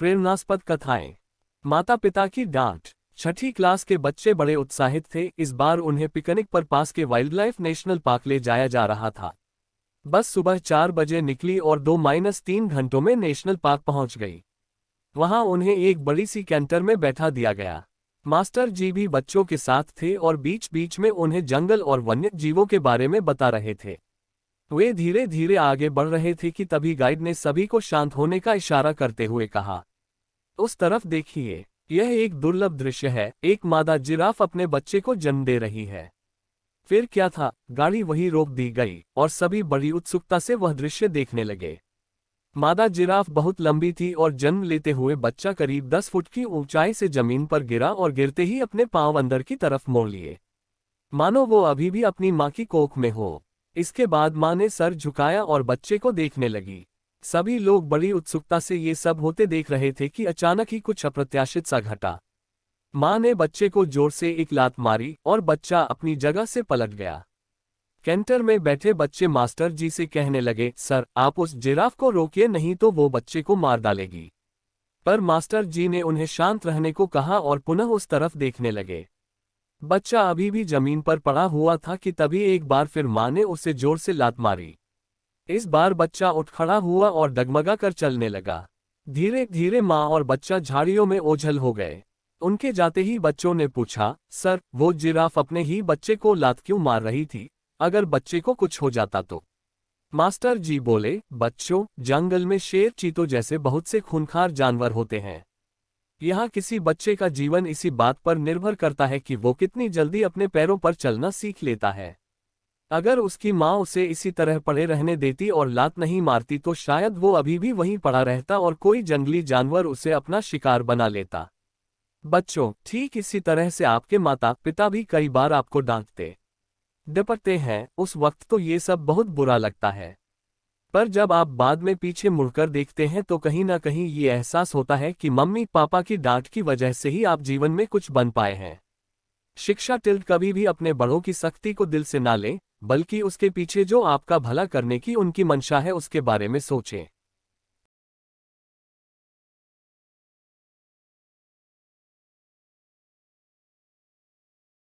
प्रेरणास्पद कथाएं। माता पिता की डांट। छठी क्लास के बच्चे बड़े उत्साहित थे। इस बार उन्हें पिकनिक पर पास के वाइल्डलाइफ नेशनल पार्क ले जाया जा रहा था। बस सुबह 4 बजे निकली और 2-3 घंटों में नेशनल पार्क पहुंच गई। वहां उन्हें एक बड़ी सी कैंटर में बैठा दिया गया। मास्टर जी भी बच्चों के साथ थे और बीच बीच में उन्हें जंगल और वन्य जीवों के बारे में बता रहे थे। वे धीरे धीरे आगे बढ़ रहे थे कि तभी गाइड ने सभी को शांत होने का इशारा करते हुए कहा, उस तरफ देखिए, यह एक दुर्लभ दृश्य है। एक मादा जिराफ अपने बच्चे को जन्म दे रही है। फिर क्या था, गाड़ी वहीं रोक दी गई और सभी बड़ी उत्सुकता से वह दृश्य देखने लगे। मादा जिराफ बहुत लंबी थी और जन्म लेते हुए बच्चा करीब 10 फुट की ऊंचाई से जमीन पर गिरा और गिरते ही अपने पांव अंदर की तरफ मोड़ लिए, मानो वो अभी भी अपनी मां की कोख में हो। इसके बाद मां ने सर झुकाया और बच्चे को देखने लगी। सभी लोग बड़ी उत्सुकता से ये सब होते देख रहे थे कि अचानक ही कुछ अप्रत्याशित सा घटा। मां ने बच्चे को जोर से एक लात मारी और बच्चा अपनी जगह से पलट गया। कैंटर में बैठे बच्चे मास्टर जी से कहने लगे, सर आप उस जिराफ को रोकिए, नहीं तो वो बच्चे को मार डालेगी। पर मास्टर जी ने उन्हें शांत रहने को कहा और पुनः उस तरफ देखने लगे। बच्चा अभी भी जमीन पर पड़ा हुआ था कि तभी एक बार फिर मां ने उसे जोर से लात मारी। इस बार बच्चा उठ खड़ा हुआ और डगमगा कर चलने लगा। धीरे धीरे मां और बच्चा झाड़ियों में ओझल हो गए। उनके जाते ही बच्चों ने पूछा, सर वो जिराफ अपने ही बच्चे को लात क्यों मार रही थी? अगर बच्चे को कुछ हो जाता तो? मास्टर जी बोले, बच्चों, जंगल में शेर चीतों जैसे बहुत से खूंखार जानवर होते हैं। यहाँ किसी बच्चे का जीवन इसी बात पर निर्भर करता है कि वो कितनी जल्दी अपने पैरों पर चलना सीख लेता है। अगर उसकी माँ उसे इसी तरह पड़े रहने देती और लात नहीं मारती तो शायद वो अभी भी वहीं पड़ा रहता और कोई जंगली जानवर उसे अपना शिकार बना लेता। बच्चों, ठीक इसी तरह से आपके माता पिता भी कई बार आपको डांटते डपटते हैं। उस वक्त तो ये सब बहुत बुरा लगता है, पर जब आप बाद में पीछे मुड़कर देखते हैं तो कहीं ना कहीं ये एहसास होता है कि मम्मी पापा की डांट की वजह से ही आप जीवन में कुछ बन पाए हैं। शिक्षा टिल्ड कभी भी अपने बड़ों की सख्ती को दिल से ना लें, बल्कि उसके पीछे जो आपका भला करने की उनकी मंशा है उसके बारे में सोचें।